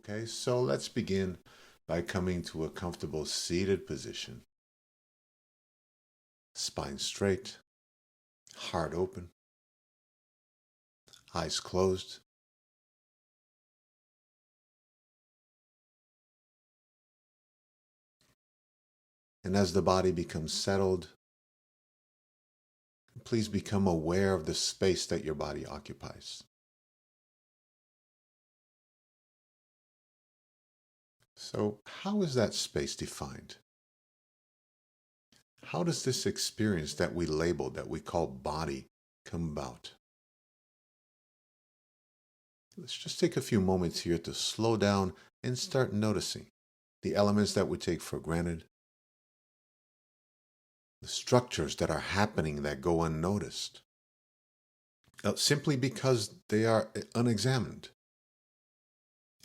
Okay, so let's begin by coming to a comfortable seated position. Spine straight, heart open, eyes closed. And as the body becomes settled, please become aware of the space that your body occupies. So, how is that space defined? How does this experience that we label, that we call body, come about? Let's just take a few moments here to slow down and start noticing the elements that we take for granted, the structures that are happening that go unnoticed, simply because they are unexamined.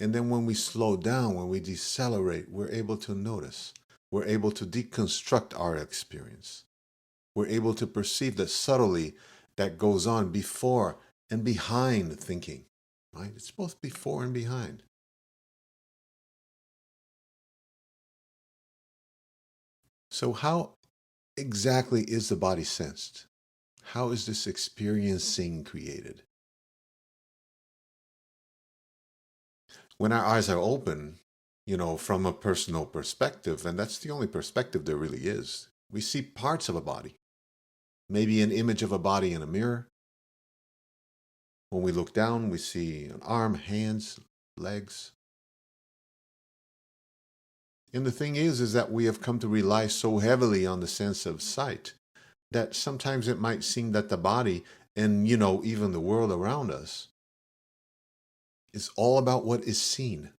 And then when we slow down, when we decelerate, we're able to notice. We're able to deconstruct our experience. We're able to perceive the subtlety that goes on before and behind thinking, right? It's both before and behind. So how exactly is the body sensed? How is this experiencing created? When our eyes are open, from a personal perspective, and that's the only perspective there really is, we see parts of a body. Maybe an image of a body in a mirror. When we look down, we see an arm, hands, legs. And the thing is that we have come to rely so heavily on the sense of sight that sometimes it might seem that the body and, even the world around us is all about what is seen.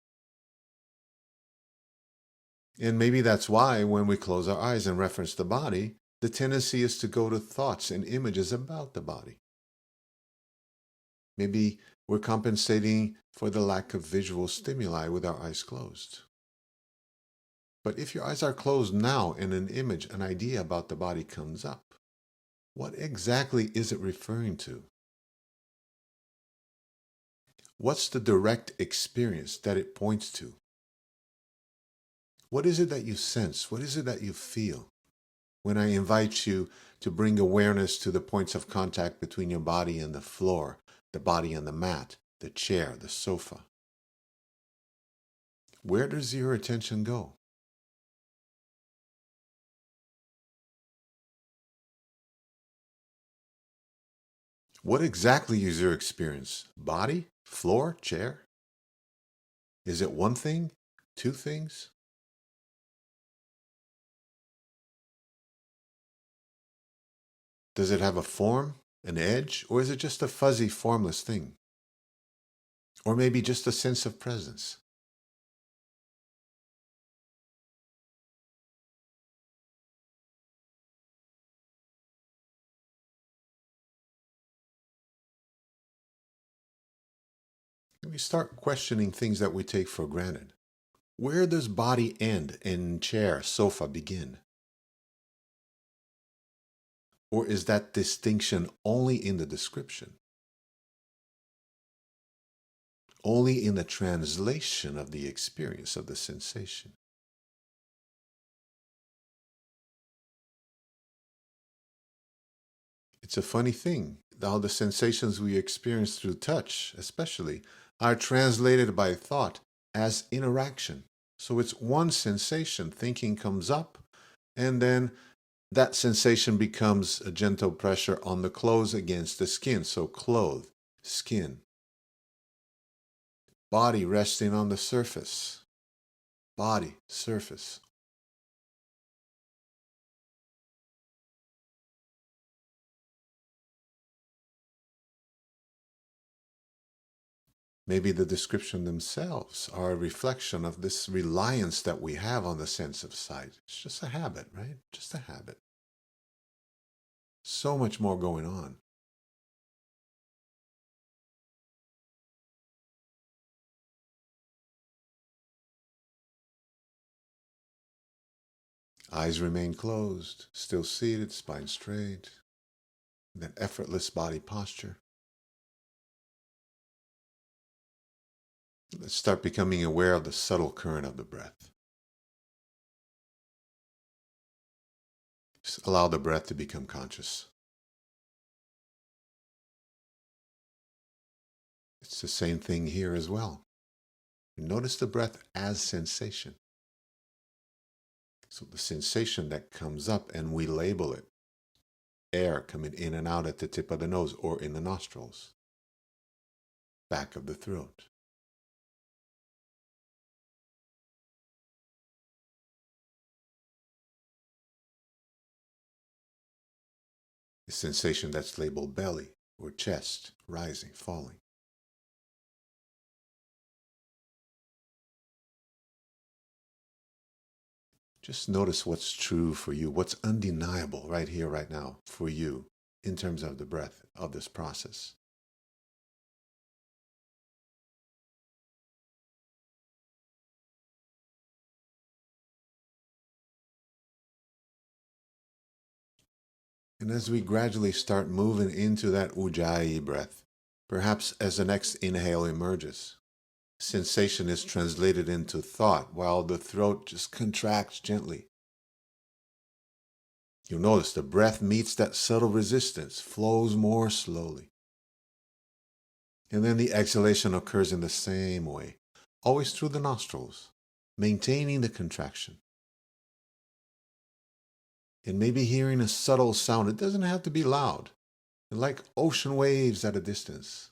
And maybe that's why when we close our eyes and reference the body, the tendency is to go to thoughts and images about the body. Maybe we're compensating for the lack of visual stimuli with our eyes closed. But if your eyes are closed now and an image, an idea about the body comes up, what exactly is it referring to? What's the direct experience that it points to? What is it that you sense? What is it that you feel when I invite you to bring awareness to the points of contact between your body and the floor, the body and the mat, the chair, the sofa? Where does your attention go? What exactly is your experience? Body? Floor? Chair? Is it one thing? Two things? Does it have a form, an edge, or is it just a fuzzy, formless thing? Or maybe just a sense of presence? We start questioning things that we take for granted. Where does body end and chair, sofa begin? Or is that distinction only in the description? Only in the translation of the experience of the sensation? It's a funny thing, how the sensations we experience through touch, especially, are translated by thought as interaction. So it's one sensation, thinking comes up, and then that sensation becomes a gentle pressure on the clothes against the skin. So clothe, skin. Body resting on the surface. Body, surface. Maybe the description themselves are a reflection of this reliance that we have on the sense of sight. It's just a habit, right? Just a habit. So much more going on. Eyes remain closed, still seated, spine straight. That effortless body posture. Let's start becoming aware of the subtle current of the breath. Just allow the breath to become conscious. It's the same thing here as well. Notice the breath as sensation. So the sensation that comes up, and we label it. Air coming in and out at the tip of the nose or in the nostrils, back of the throat. The sensation that's labeled belly or chest, rising, falling. Just notice what's true for you, what's undeniable right here, right now, for you, in terms of the breath of this process. And as we gradually start moving into that ujjayi breath, perhaps as the next inhale emerges, sensation is translated into thought while the throat just contracts gently. You'll notice the breath meets that subtle resistance, flows more slowly. And then the exhalation occurs in the same way, always through the nostrils, maintaining the contraction. And maybe hearing a subtle sound. It doesn't have to be loud, like ocean waves at a distance.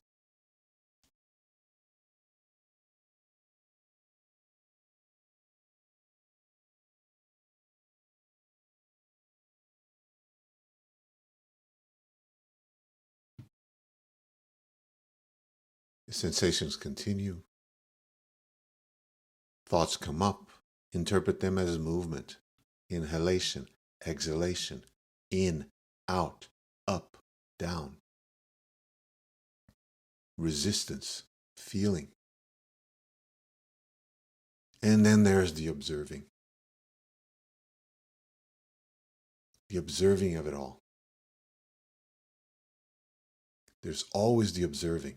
The sensations continue. Thoughts come up. Interpret them as movement. Inhalation, exhalation, in, out, up, down. Resistance, feeling. And then there's the observing. The observing of it all. There's always the observing.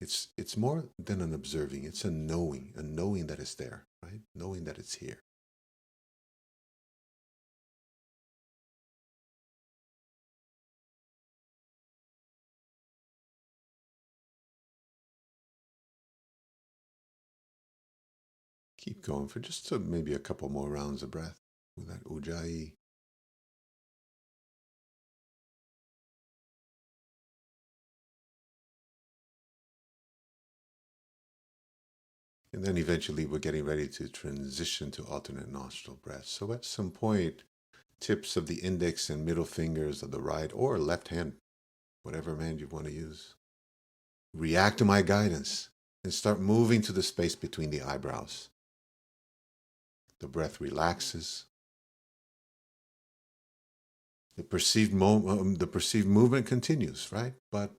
It's more than an observing. It's a knowing that it's there, right? Knowing that it's here. Keep going for just maybe a couple more rounds of breath with that ujjayi. And then eventually we're getting ready to transition to alternate nostril breath. So at some point, tips of the index and middle fingers of the right or left hand, whatever hand you want to use, react to my guidance and start moving to the space between the eyebrows. The breath relaxes. The perceived movement continues, right? But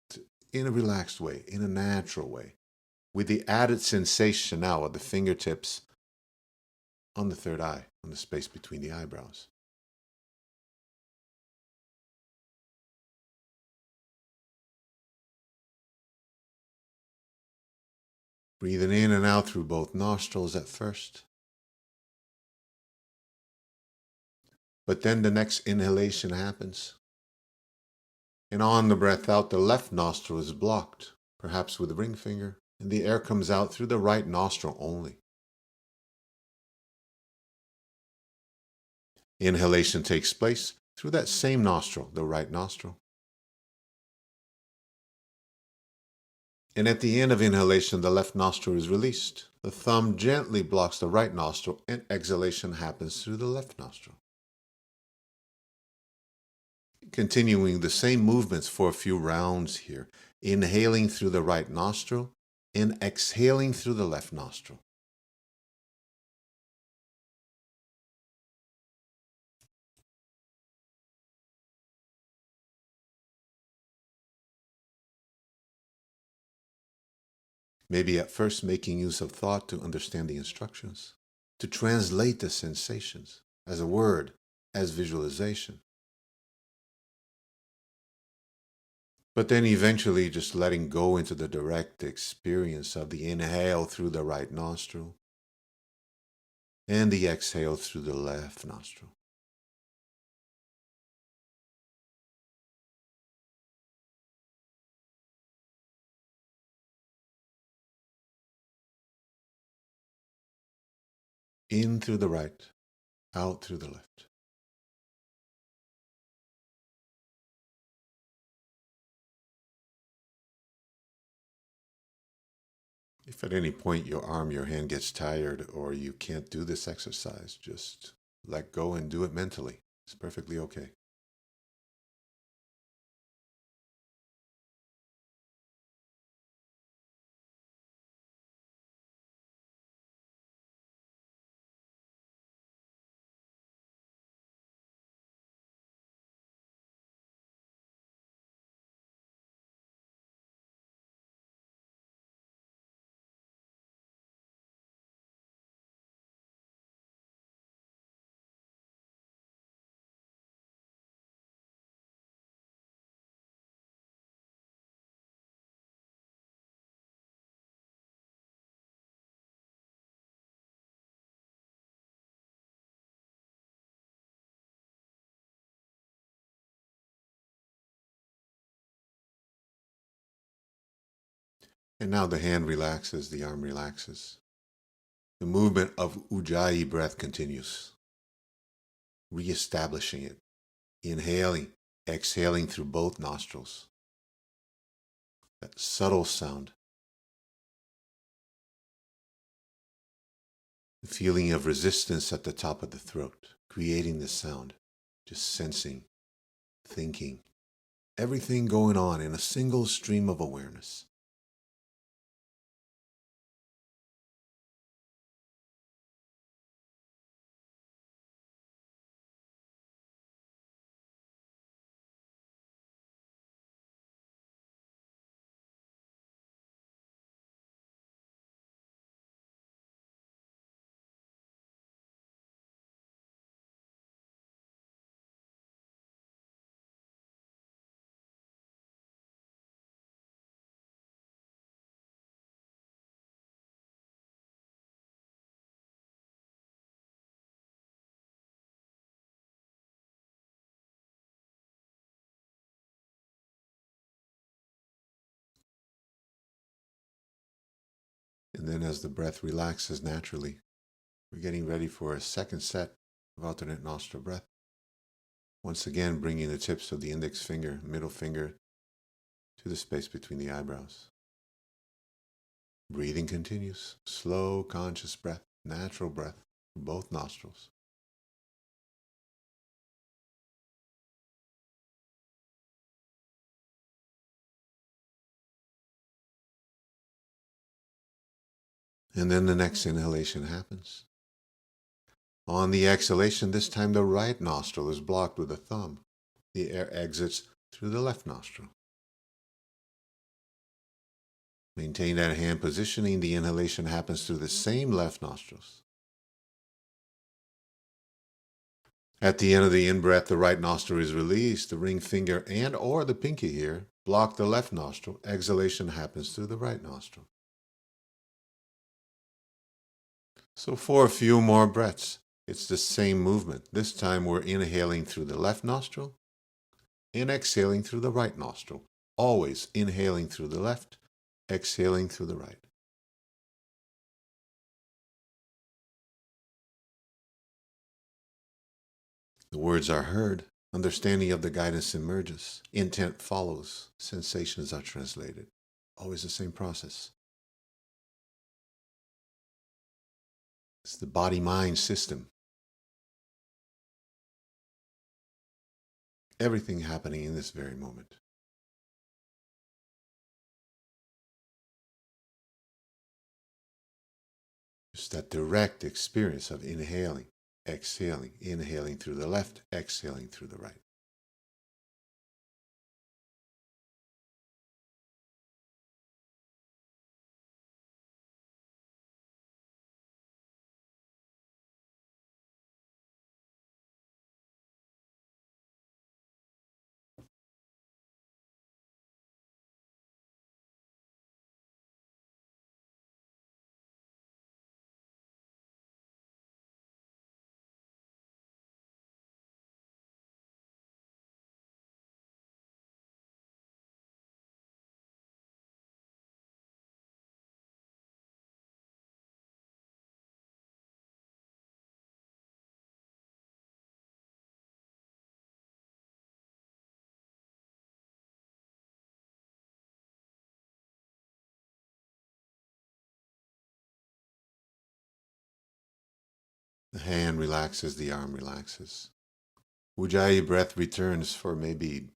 in a relaxed way, in a natural way, with the added sensation now of the fingertips on the third eye, on the space between the eyebrows. Breathing in and out through both nostrils at first. But then the next inhalation happens. And on the breath out, the left nostril is blocked, perhaps with a ring finger, and the air comes out through the right nostril only. Inhalation takes place through that same nostril, the right nostril. And at the end of inhalation, the left nostril is released. The thumb gently blocks the right nostril, and exhalation happens through the left nostril. Continuing the same movements for a few rounds here. Inhaling through the right nostril and exhaling through the left nostril. Maybe at first making use of thought to understand the instructions, to translate the sensations as a word, as visualization. But then eventually just letting go into the direct experience of the inhale through the right nostril and the exhale through the left nostril. In through the right, out through the left. If at any point your arm, your hand gets tired or you can't do this exercise, just let go and do it mentally. It's perfectly okay. And now the hand relaxes, the arm relaxes. The movement of ujjayi breath continues, reestablishing it, inhaling, exhaling through both nostrils. That subtle sound. The feeling of resistance at the top of the throat, creating the sound, just sensing, thinking, everything going on in a single stream of awareness. And then as the breath relaxes naturally, we're getting ready for a second set of alternate nostril breath. Once again, bringing the tips of the index finger, middle finger to the space between the eyebrows. Breathing continues. Slow, conscious breath, natural breath through both nostrils. And then the next inhalation happens. On the exhalation, this time the right nostril is blocked with a thumb. The air exits through the left nostril. Maintain that hand positioning. The inhalation happens through the same left nostrils. At the end of the in-breath, the right nostril is released. The ring finger and or the pinky here block the left nostril. Exhalation happens through the right nostril. So for a few more breaths, it's the same movement. This time we're inhaling through the left nostril and exhaling through the right nostril. Always inhaling through the left, exhaling through the right. The words are heard. Understanding of the guidance emerges. Intent follows. Sensations are translated. Always the same process. It's the body-mind system. Everything happening in this very moment. Just that direct experience of inhaling, exhaling, inhaling through the left, exhaling through the right. The hand relaxes, the arm relaxes. Ujjayi breath returns for maybe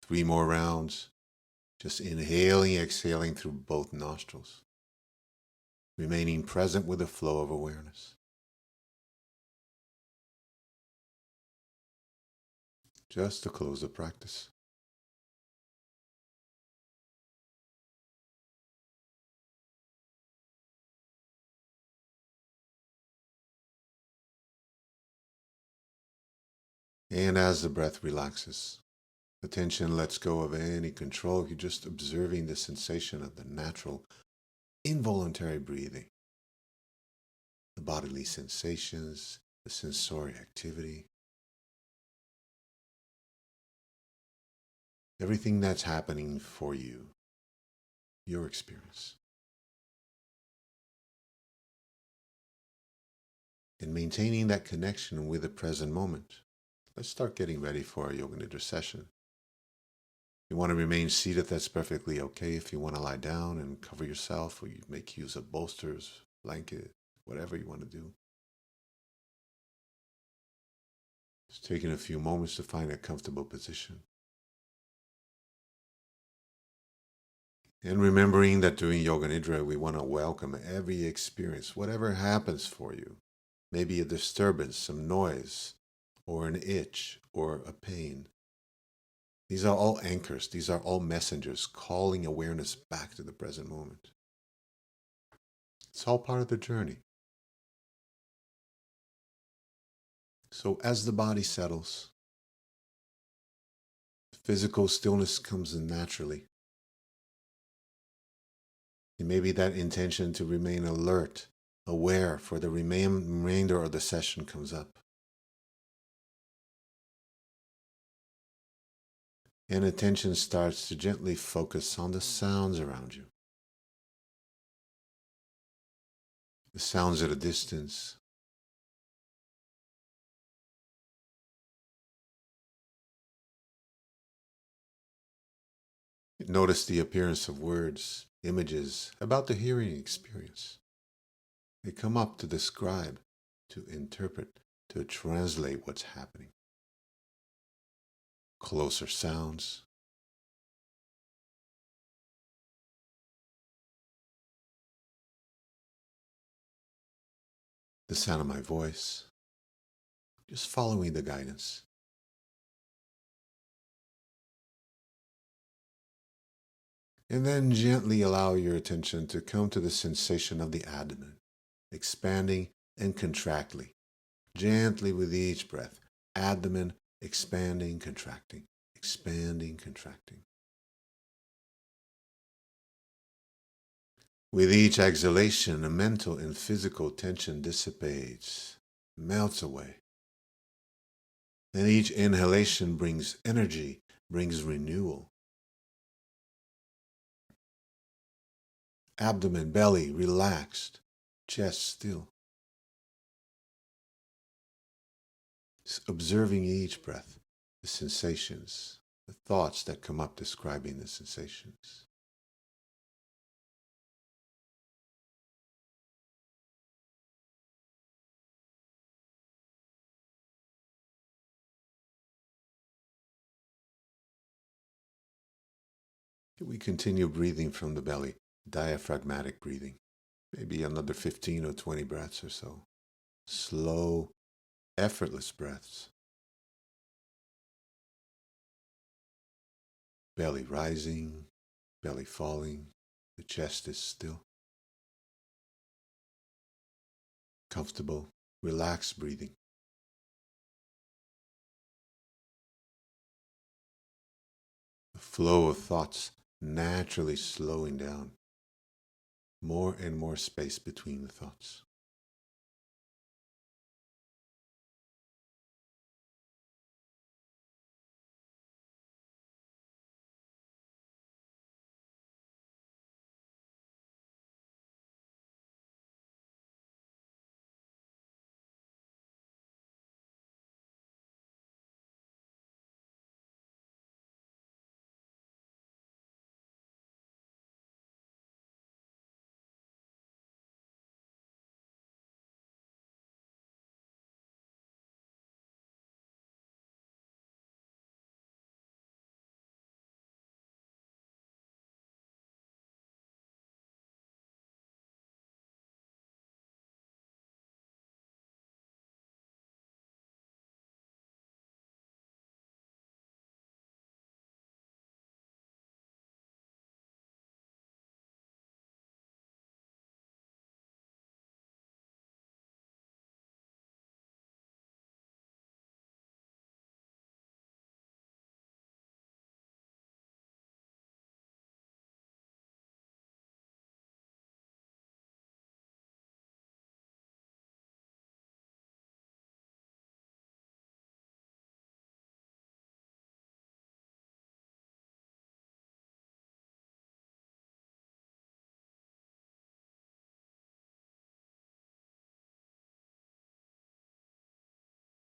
3 more rounds. Just inhaling, exhaling through both nostrils. Remaining present with the flow of awareness. Just to close the practice. And as the breath relaxes, the tension lets go of any control. You're just observing the sensation of the natural, involuntary breathing. The bodily sensations, the sensory activity. Everything that's happening for you, your experience. And maintaining that connection with the present moment. Let's start getting ready for our Yoga Nidra session. If you want to remain seated, that's perfectly okay. If you want to lie down and cover yourself, or you make use of bolsters, blanket, whatever you want to do. Just taking a few moments to find a comfortable position. And remembering that during Yoga Nidra, we want to welcome every experience, whatever happens for you. Maybe a disturbance, some noise, or an itch, or a pain. These are all anchors. These are all messengers calling awareness back to the present moment. It's all part of the journey. So as the body settles, physical stillness comes in naturally. And maybe that intention to remain alert, aware for the remainder of the session comes up. And attention starts to gently focus on the sounds around you. The sounds at a distance. Notice the appearance of words, images about the hearing experience. They come up to describe, to interpret, to translate what's happening. Closer sounds. The sound of my voice. Just following the guidance. And then gently allow your attention to come to the sensation of the abdomen, expanding and contracting, gently with each breath. Abdomen expanding, contracting, expanding, contracting. With each exhalation, a mental and physical tension dissipates, melts away. And each inhalation brings energy, brings renewal. Abdomen, belly relaxed, chest still. Observing each breath, the sensations, the thoughts that come up describing the sensations. We continue breathing from the belly, diaphragmatic breathing, maybe another 15 or 20 breaths or so. Slow, effortless breaths. Belly rising, belly falling, the chest is still. Comfortable, relaxed breathing. The flow of thoughts naturally slowing down. More and more space between the thoughts.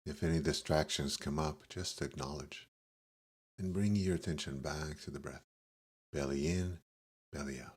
If any distractions come up, just acknowledge and bring your attention back to the breath. Belly in, belly out.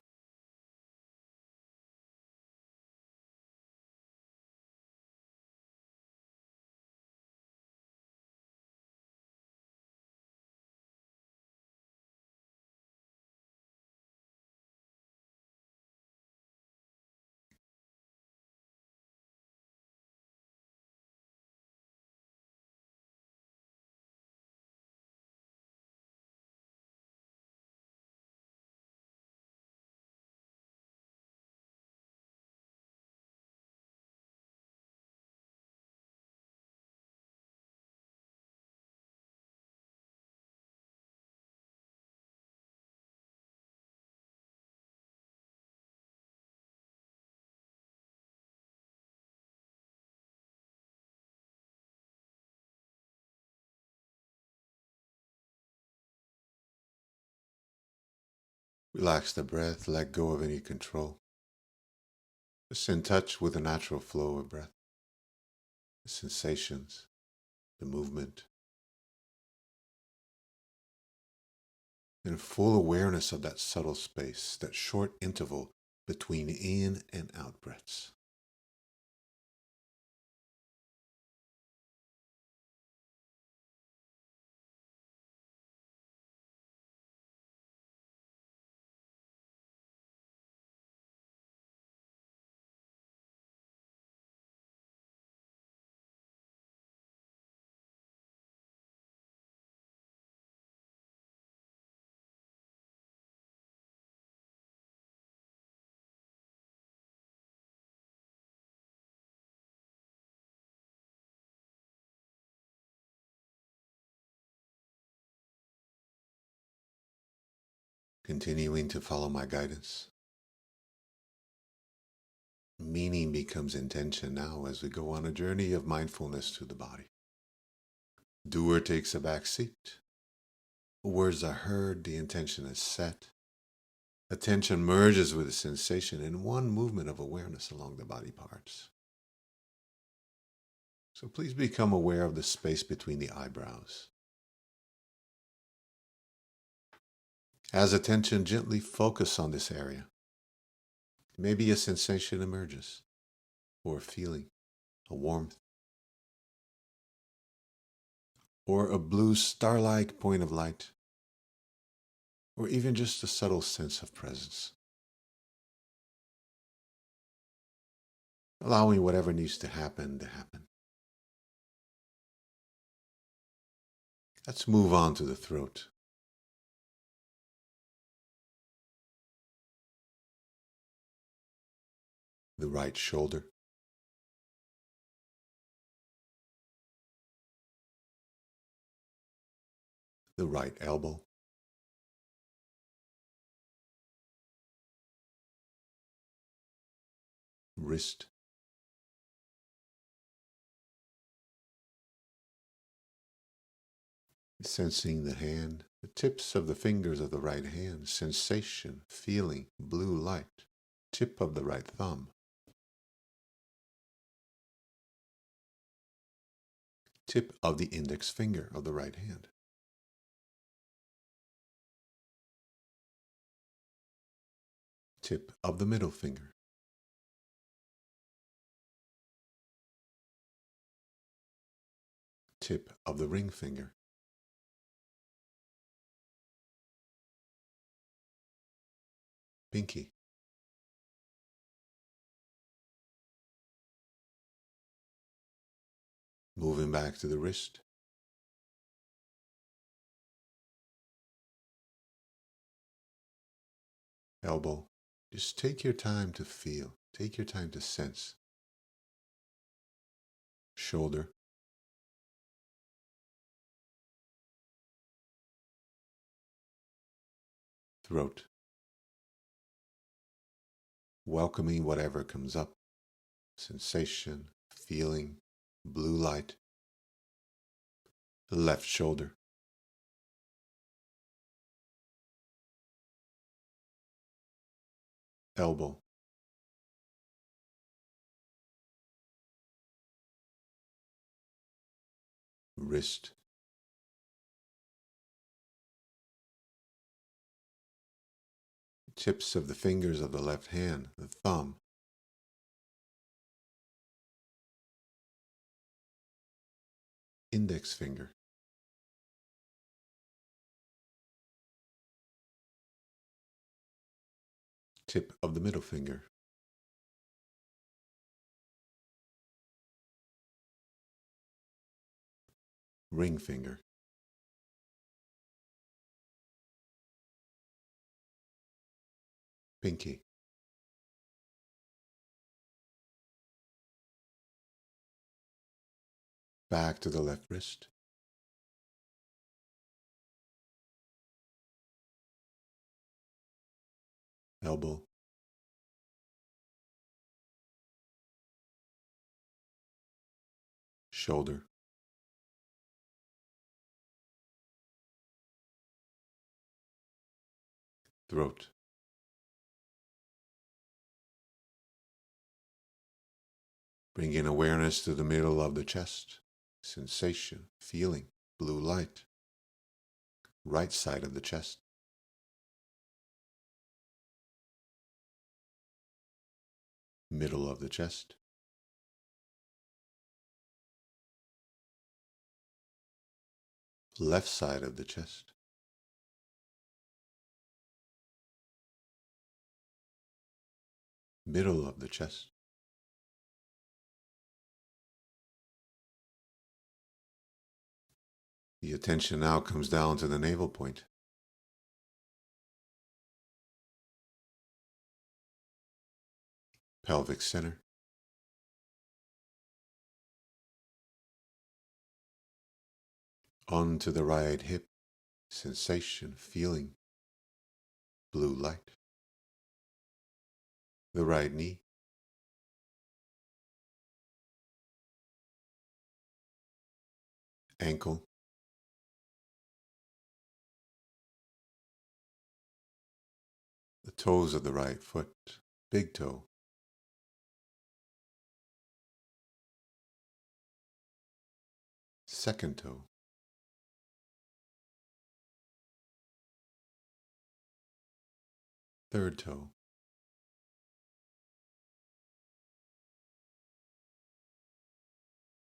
Relax the breath, let go of any control. Just in touch with the natural flow of breath, the sensations, the movement, and full awareness of that subtle space, that short interval between in and out breaths. Continuing to follow my guidance. Meaning becomes intention now as we go on a journey of mindfulness to the body. Doer takes a back seat. Words are heard, the intention is set. Attention merges with the sensation in one movement of awareness along the body parts. So please become aware of the space between the eyebrows. As attention gently focus on this area, maybe a sensation emerges, or a feeling, a warmth, or a blue star-like point of light, or even just a subtle sense of presence. Allowing whatever needs to happen to happen. Let's move on to the throat. The right shoulder. The right elbow. Wrist. Sensing the hand, the tips of the fingers of the right hand, sensation, feeling, blue light, tip of the right thumb. Tip of the index finger of the right hand. Tip of the middle finger. Tip of the ring finger. Pinky. Moving back to the wrist. Elbow. Just take your time to feel. Take your time to sense. Shoulder. Throat. Welcoming whatever comes up. Sensation, feeling, blue light. Left shoulder. Elbow. wrist, tips of the fingers of the left hand, the thumb, index finger, tip of the middle finger, ring finger, pinky, back to the left wrist, elbow, shoulder, throat, bring in awareness to the middle of the chest, sensation, feeling, blue light, right side of the chest, middle of the chest, left side of the chest, middle of the chest, the attention now comes down to the navel point, pelvic center, onto the right hip, sensation, feeling, blue light, the right knee, ankle, the toes of the right foot, big toe, second toe, third toe,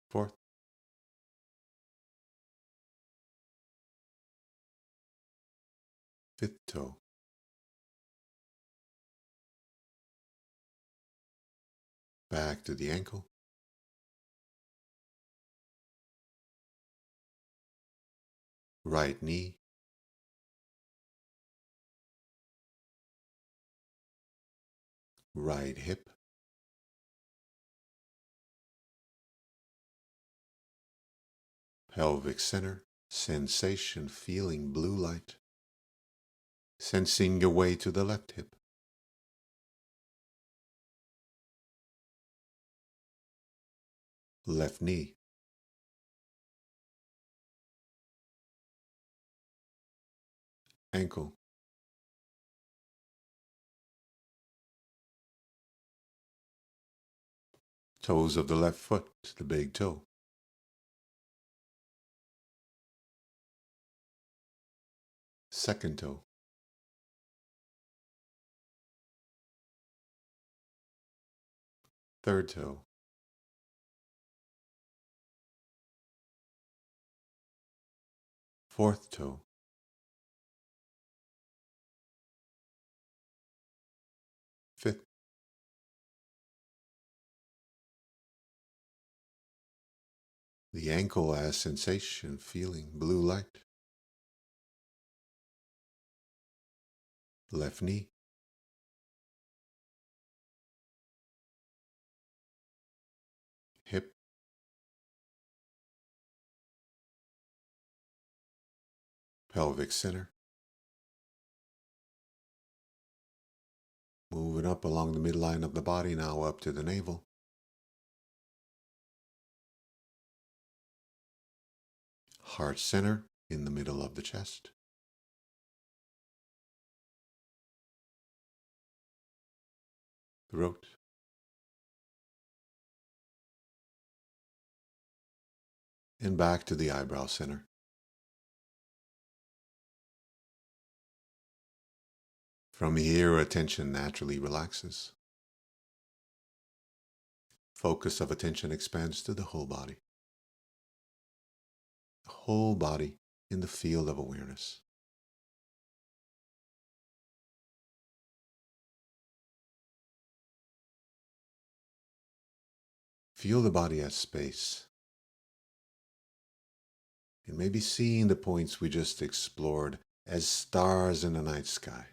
fourth, fifth toe, back to the ankle, right knee, right hip, pelvic center, sensation, feeling, blue light, sensing your way to the left hip, left knee, ankle, toes of the left foot, the big toe, second toe, third toe, fourth toe, fifth, the ankle as sensation, feeling, blue light, left knee, hip, pelvic center, moving up along the midline of the body now up to the navel, heart center in the middle of the chest, throat, and back to the eyebrow center. From here, attention naturally relaxes. Focus of attention expands to the whole body. The whole body in the field of awareness. Feel the body as space. And maybe seeing the points we just explored as stars in the night sky,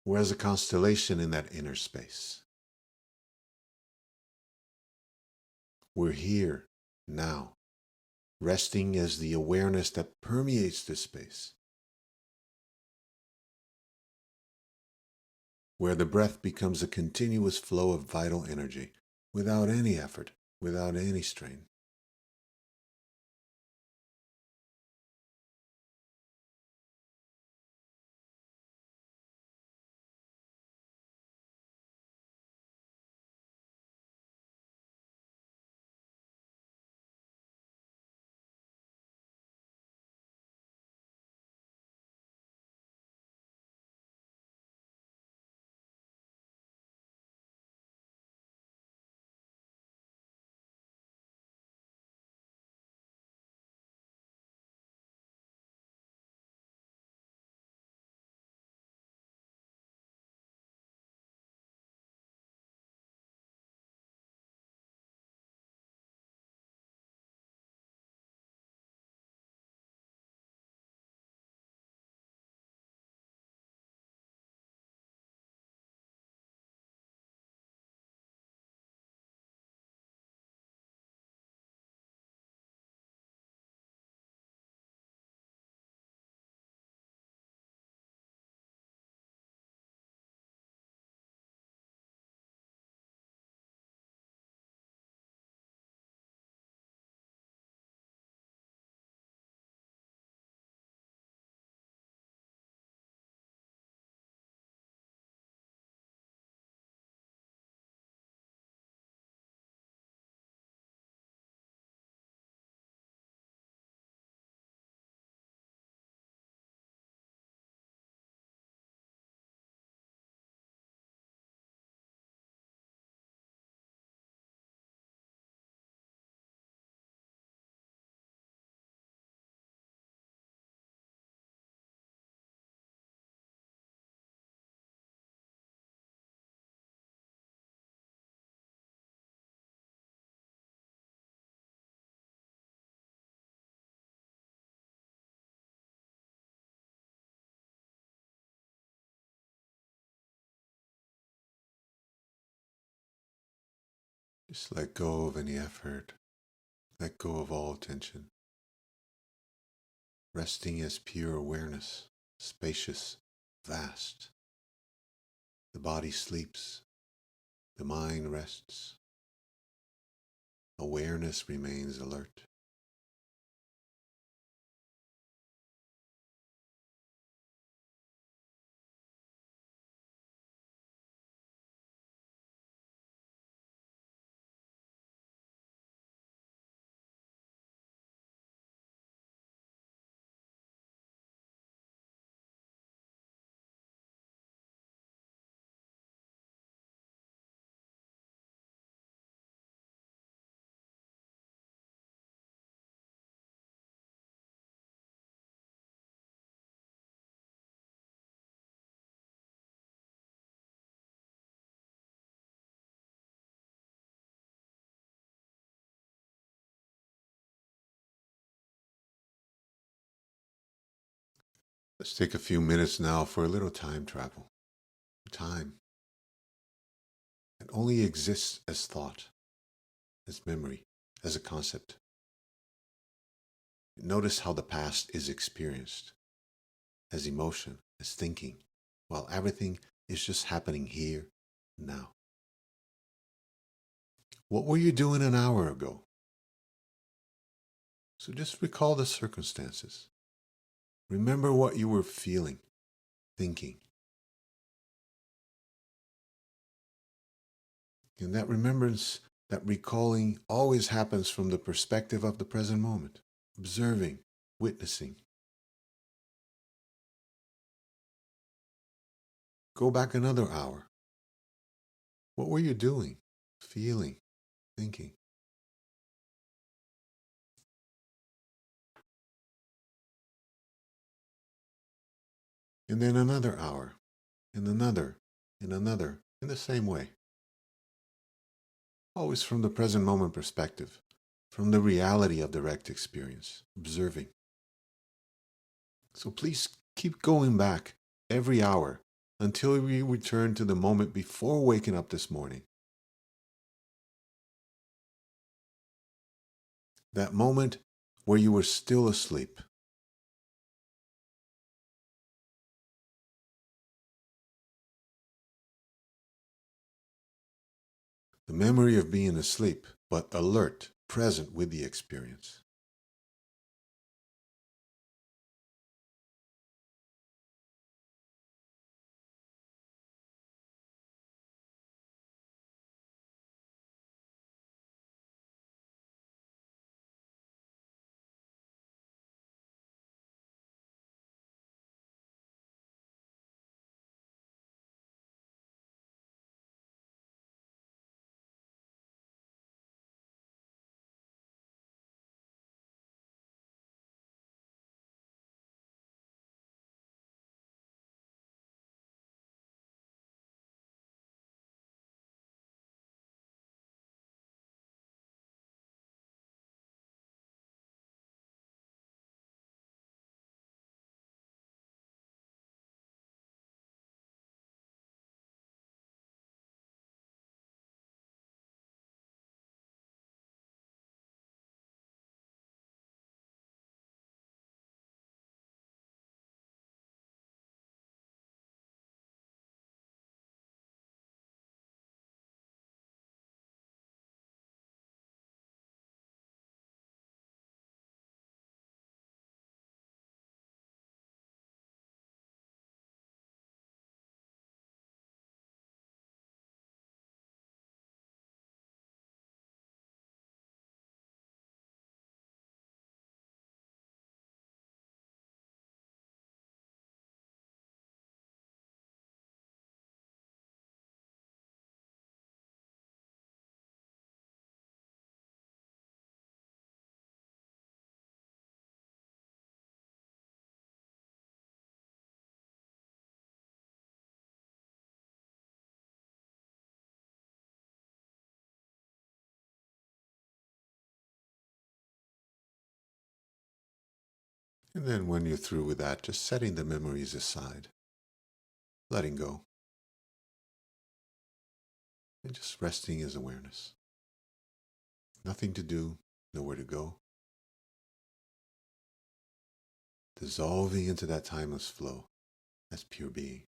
or as a constellation in that inner space. We're here, now, resting as the awareness that permeates this space, where the breath becomes a continuous flow of vital energy, without any effort, without any strain. Just let go of any effort. Let go of all tension. Resting as pure awareness, spacious, vast. The body sleeps. The mind rests. Awareness remains alert. Let's take a few minutes now for a little time travel. Time that only exists as thought, as memory, as a concept. Notice how the past is experienced as emotion, as thinking, while everything is just happening here, now. What were you doing an hour ago? So just recall the circumstances. Remember what you were feeling, thinking. And that remembrance that recalling always happens from the perspective of the present moment, observing, witnessing. Go back another hour. What were you doing, feeling, thinking? And then another hour, and another, and another, in the same way. Always from the present moment perspective, from the reality of direct experience, observing. So please keep going back every hour until we return to the moment before waking up this morning. That moment where you were still asleep. The memory of being asleep, but alert, present with the experience. And then when you're through with that, just setting the memories aside, letting go, and just resting as awareness. Nothing to do, nowhere to go. Dissolving into that timeless flow as pure being.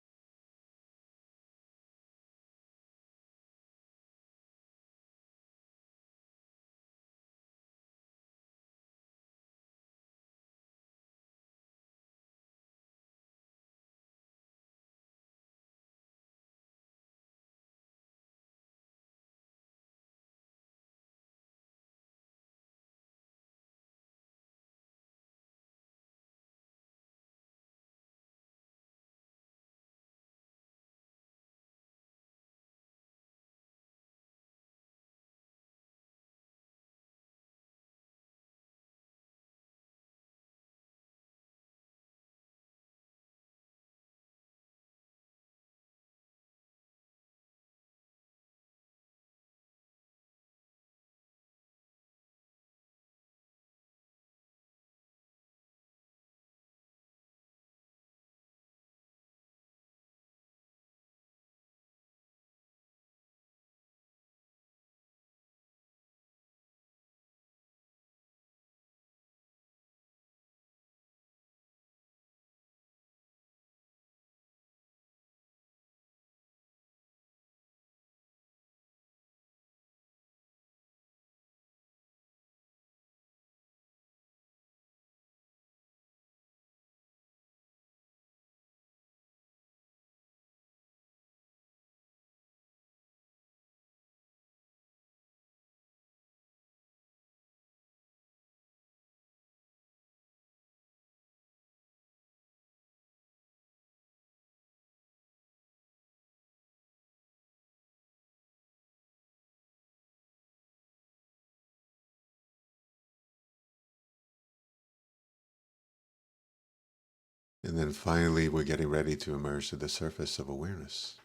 And then finally, we're getting ready to emerge to the surface of awareness.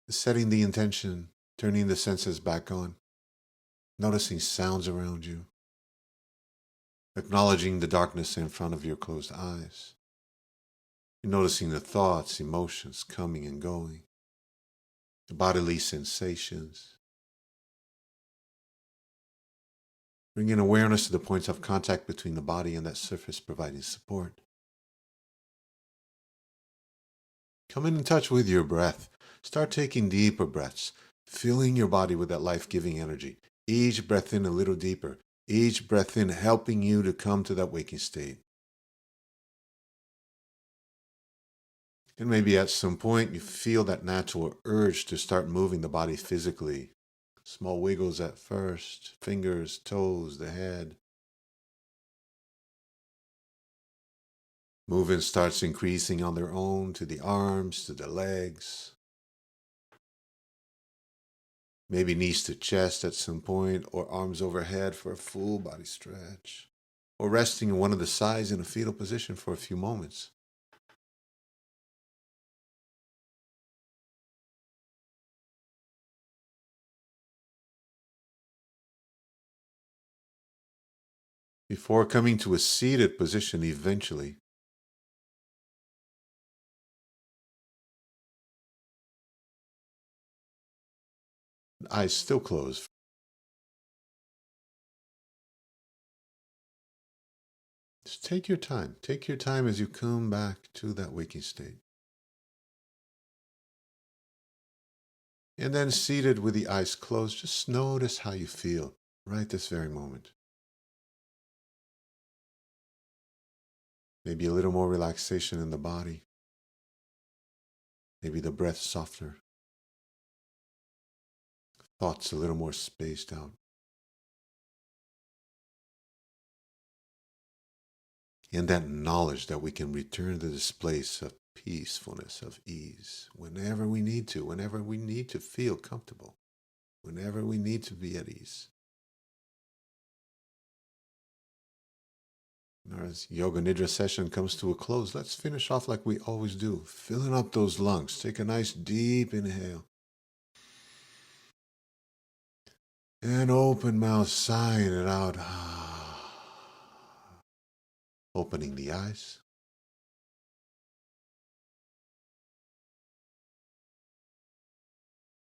Setting the intention, turning the senses back on, noticing sounds around you, acknowledging the darkness in front of your closed eyes. You're noticing the thoughts, emotions coming and going, the bodily sensations. Bringing awareness to the points of contact between the body and that surface, providing support. Come in touch with your breath. Start taking deeper breaths, filling your body with that life-giving energy. Each breath in a little deeper. Each breath in helping you to come to that waking state. And maybe at some point you feel that natural urge to start moving the body physically. Small wiggles at first, fingers, toes, the head. Movement starts increasing on their own to the arms, to the legs. Maybe knees to chest at some point, or arms overhead for a full body stretch. Or resting in one of the sides in a fetal position for a few moments. Before coming to a seated position eventually. Eyes still closed. Just take your time. Take your time as you come back to that waking state. And then seated with the eyes closed, just notice how you feel right this very moment. Maybe a little more relaxation in the body. Maybe the breath softer. Thoughts a little more spaced out. And that knowledge that we can return to this place of peacefulness, of ease, whenever we need to feel comfortable, whenever we need to be at ease. Our Yoga Nidra session comes to a close. Let's finish off like we always do, filling up those lungs. Take a nice deep inhale. And open mouth, sighing it out. Opening the eyes.